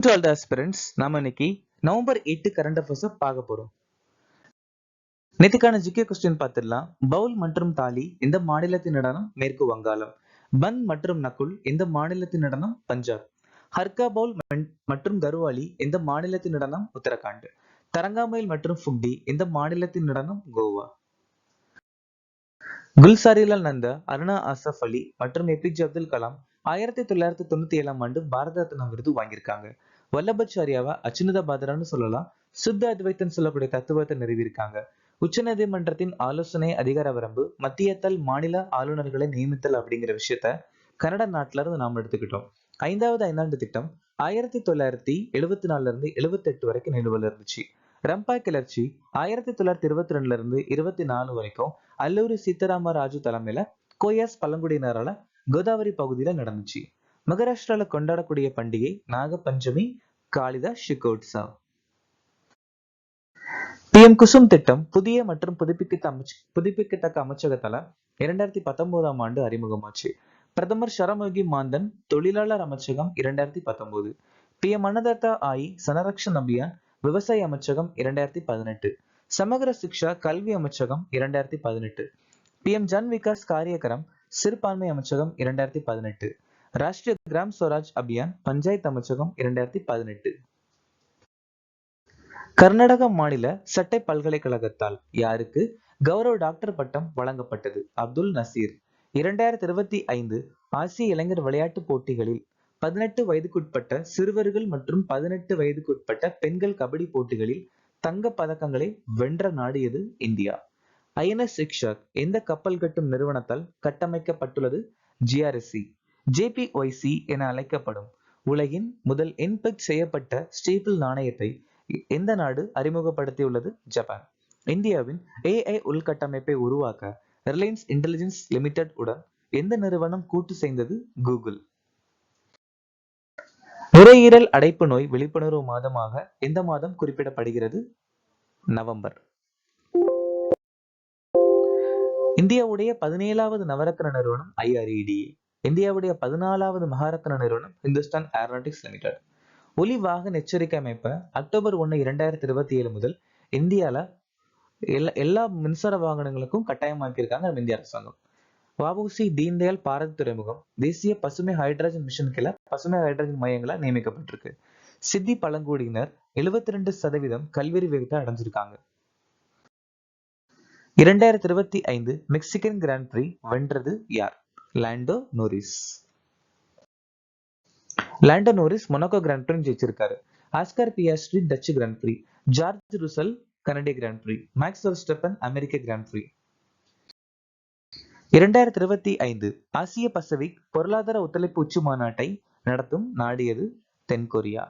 To all the aspirants, நாம இன்னைக்கு November 8 current affairs பார்க்க போறோம். நேத்துக்கான ஜிகே கொஸ்டின் பார்த்துடலாம். பவுல் மற்றும் தாலி இந்த மாநிலத்தின் நடனம் மேற்கு வங்காளம். பந்த் மற்றும் நகுல் இந்த மாநிலத்தின் நடனம் பஞ்சாப். ஹர்கா பவுல் மற்றும் கருவாலி இந்த மாநிலத்தின் நடனம் உத்தரகாண்ட். தரங்காமைல் மற்றும் ஃபுக்டி இந்த மாநிலத்தின் நடனம் கோவா. குல்சாரிலால் நந்தா, அருணா ஆசஃப் அலி மற்றும் ஏபிஜே அப்துல் கலாம் 1997ஆம் ஆண்டு பாரத ரத்னா விருது வாங்கியிருக்காங்க. வல்லபாச்சாரியாவா அச்சுனத பாதரான்னு சொல்லலாம். சுத்த அத்வைத்தன் சொல்லக்கூடிய தத்துவத்தை நிறுவியிருக்காங்க. உச்ச நீதிமன்றத்தின் ஆலோசனை அதிகார வரம்பு மத்தியத்தால் மாநில ஆளுநர்களை நியமித்தல் அப்படிங்கிற விஷயத்த கனடா நாட்டுல இருந்து நாம் எடுத்துக்கிட்டோம். 5வது ஐந்தாண்டு திட்டம் 1974 இருந்து 78 வரைக்கும் நிலுவையில் இருந்துச்சு. ரம்பாய் கிளர்ச்சி 1922 இருந்து 24 வரைக்கும் அல்லூரி சீதாராம ராஜு தலைமையில கோயாஸ் பழங்குடியினரால கோதாவரி பகுதியில நடந்துச்சு. மகாராஷ்டிரால கொண்டாடக்கூடிய பண்டிகை நாக பஞ்சமி, காளிதா ஷிகோட்சவ். PM குசும் திட்டம் புதிய மற்றும் புதுப்பிக்கத்தக்க அமைச்சகத்தால 2019ஆம் ஆண்டு அறிமுகமாச்சு. பிரதமர் ஷரமோகி மாந்தன் தொழிலாளர் அமைச்சகம் 2019. PM அன்னதாத்தா ஆயி சனரக்ஷன் அபியான் விவசாய அமைச்சகம் 2018. சமகர சிக்ஷா கல்வி அமைச்சகம் 2018. PM ஜன் விகாஸ் காரியகரம் சிறுபான்மை அமைச்சகம் 2018. ராஷ்டிரிய கிராம் ஸ்வராஜ் அபியான் பஞ்சாயத்து அமைச்சகம் 2018. கர்நாடக மாநில சட்டை பல்கலைக்கழகத்தால் யாருக்கு கௌரவ டாக்டர் பட்டம் வழங்கப்பட்டது? அப்துல் நசீர். 2025 ஆசிய இளைஞர் விளையாட்டுப் போட்டிகளில் 18 வயதுக்குட்பட்ட சிறுவர்கள் மற்றும் 18 வயதுக்குட்பட்ட பெண்கள் கபடி போட்டிகளில் தங்கப் பதக்கங்களை வென்ற நாடு எது? இந்தியா. INS சிக்ஷக் எந்த கப்பல் கட்டும் நிறுவனத்தால் கட்டமைக்கப்பட்டுள்ளது? GRSC. JPYC என அழைக்கப்படும் உலகின் முதல் என்பெக்ட் செய்யப்பட்ட ஸ்டேபிள் நாணயத்தை எந்த நாடு அறிமுகப்படுத்தியுள்ளது? ஜப்பான். இந்தியாவின் AI உள்கட்டமைப்பை உருவாக்க ரிலையன்ஸ் இன்டெலிஜென்ஸ் லிமிடெட் உடன் எந்த நிறுவனம் கூட்டு சேர்ந்தது? கூகுள். நுரையீரல் அடைப்பு நோய் விழிப்புணர்வு மாதமாக எந்த மாதம் குறிப்பிடப்படுகிறது? நவம்பர். இந்தியாவுடைய 17வது நவரத்ன நிறுவனம் IREDA. இந்தியாவுடைய 14வது மகாரத்ன நிறுவனம் இந்துஸ்தான் ஏரோநாட்டிக்ஸ் லிமிடெட். ஒலி வாகன எச்சரிக்கை அமைப்பை அக்டோபர் 1, 2027 முதல் இந்தியால எல்லா மின்சார வாகனங்களுக்கும் கட்டாயமாக்கியிருக்காங்க நம்ம இந்திய அரசாங்கம். வஉசி தீன்தயாள் பாரத் துறைமுகம் தேசிய பசுமை ஹைட்ரஜன் மிஷன் கீழ பசுமை ஹைட்ரஜன் மையங்களா நியமிக்கப்பட்டிருக்கு. சித்தி பழங்குடியினர் 72% கல்வி வேகத்தை அடைஞ்சிருக்காங்க. 2025 மெக்சிகன் கிராண்ட் பிரி வென்றது யார்? Lando Norris. Lando Norris Monaco Grand Prix ஜெயிச்சிருக்காரு. Oscar Piastri Dutch Grand Prix, George Russell கனடிய கிராண்ட் பிரி, மேக்ஸ் வெர்ஸ்டப்பன் அமெரிக்க கிராண்ட் பிரி. 2025 ஆசிய பசிபிக் பொருளாதார ஒத்துழைப்பு உச்சி மாநாட்டை நடத்தும் நாடு எது? தென்கொரியா.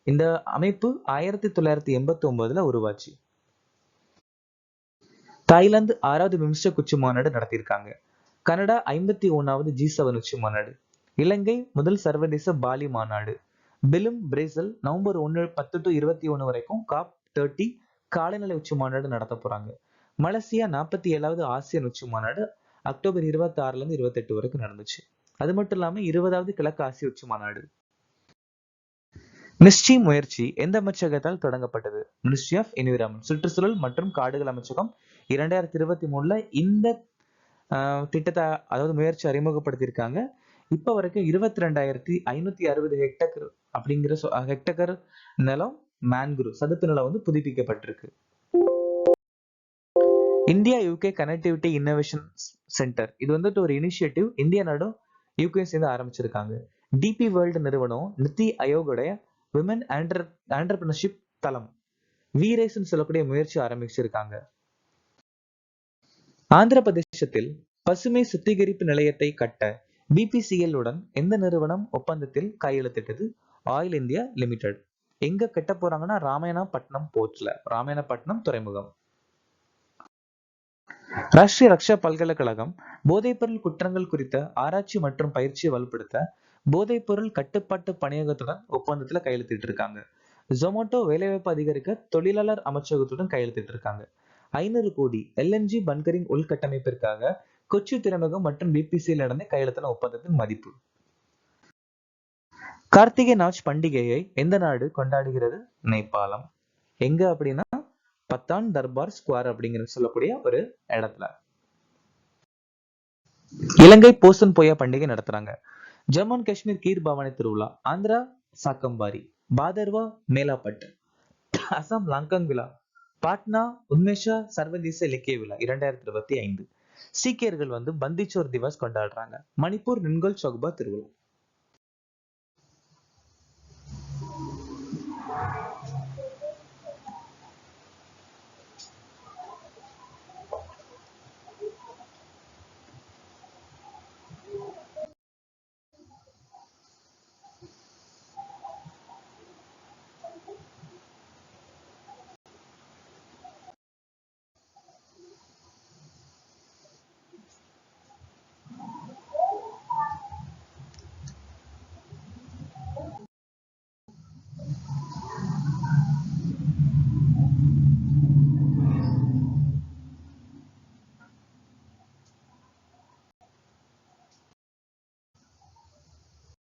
இந்த அமைப்பு 1989ல உருவாச்சு. தாய்லாந்து 6வது பிம்ஸ்டெக் உச்சி மாநாடு நடத்தியிருக்காங்க. கனடா 51வது G7 உச்சி மாநாடு. இலங்கை முதல் சர்வதேச பாலி மாநாடு. பெலும் பிரேசில் நவம்பர் 1, 10 to 21 வரைக்கும் COP30 காலநிலை உச்சி மாநாடு நடத்த போறாங்க. மலேசியா 47வது ஆசியன் உச்சி மாநாடு அக்டோபர் 26ல இருந்து 28 வரைக்கும் நடந்துச்சு. அது மட்டும் இல்லாம 20வது கிழக்கு ஆசிய உச்சி மாநாடு. மிஸ்ட்ரி முயற்சி எந்த அமைச்சகத்தால் தொடங்கப்பட்டது? மினிஸ்ட்ரி ஆஃப் என்விரான்மெண்ட் சுற்றுச்சூழல் மற்றும் காடுகள் அமைச்சகம் 2023ல இந்த திட்டத்தை அதாவது முயற்சி அறிமுகப்படுத்தியிருக்காங்க. இப்ப வரைக்கும் 22,560 ஹெக்டேர் அப்படிங்கிற ஹெக்டேர் நிலம் மேன்க்ரூவ் சதுப்பு நிலம் வந்து புதுப்பிக்கப்பட்டிருக்கு. India UK connectivity innovation centre இது வந்துட்டு ஒரு இனிஷியேட்டிவ் இந்தியா நாடும் யூகே சேர்ந்து ஆரம்பிச்சிருக்காங்க. DP வேர்ல்டு நிறுவனம் நித்தி ஆயோகோடைய விமன் ஆண்டர்பிரினர்ஷிப் தளம் வீரேஸ்ன்னு சொல்லக்கூடிய முயற்சி ஆரம்பிச்சிருக்காங்க. ஆந்திர பிரதேசத்தில் பசுமை சுத்திகரிப்பு நிலையத்தை கட்ட BPCL உடன் எந்த நிறுவனம் ஒப்பந்தத்தில் கையெழுத்திட்டது? Oil India limited. எங்க கட்ட போறாங்கன்னா ராமாயணப்பட்டினம் போர்ட்ல, ராமாயணப்பட்டினம் துறைமுகம். ராஷ்டிரிய ரக்ஷா பல்கலைக்கழகம் போதைப்பொருள் குற்றங்கள் குறித்த ஆராய்ச்சி மற்றும் பயிற்சியை வலுப்படுத்த போதைப்பொருள் கட்டுப்பாட்டு பணியகத்துடன் ஒப்பந்தத்துல கையெழுத்திட்டு இருக்காங்க. ஜொமேட்டோ வேலைவாய்ப்பு அதிகரிக்க தொழிலாளர் அமைச்சகத்துடன் கையெழுத்திட்டு இருக்காங்க. 500 கோடி LNG பன்கரிங் உள்கட்டமைப்பிற்காக கொச்சி துறைமுகம் மற்றும் BPCL நடந்த கையெழுத்தான ஒப்பந்தத்தின் மதிப்பு கார்த்திகை நாச் பண்டிகையை எந்த நாடு கொண்டாடுகிறது? நேபாளம். எங்க அப்படின்னா பத்தான் தர்பார் ஸ்கொயர் அப்படிங்கிற சொல்லக்கூடிய ஒரு இடத்துல. இலங்கை போசன் போயா பண்டிகை நடத்துறாங்க. ஜம்மு அண்ட் காஷ்மீர் கீர் பவானி திருவிழா. ஆந்திரா சாக்கம்பாரி. பாதர்வா மேலாப்பட்டு. அசாம் லாங்காங் விழா. பாட்னா உன்மேஷா சர்வதேச இலக்கிய விழா 2025. சீக்கியர்கள் பந்திச்சோர் திவஸ் கொண்டாடுறாங்க. மணிப்பூர் நின்கோல் சோக்பா திருவிழா.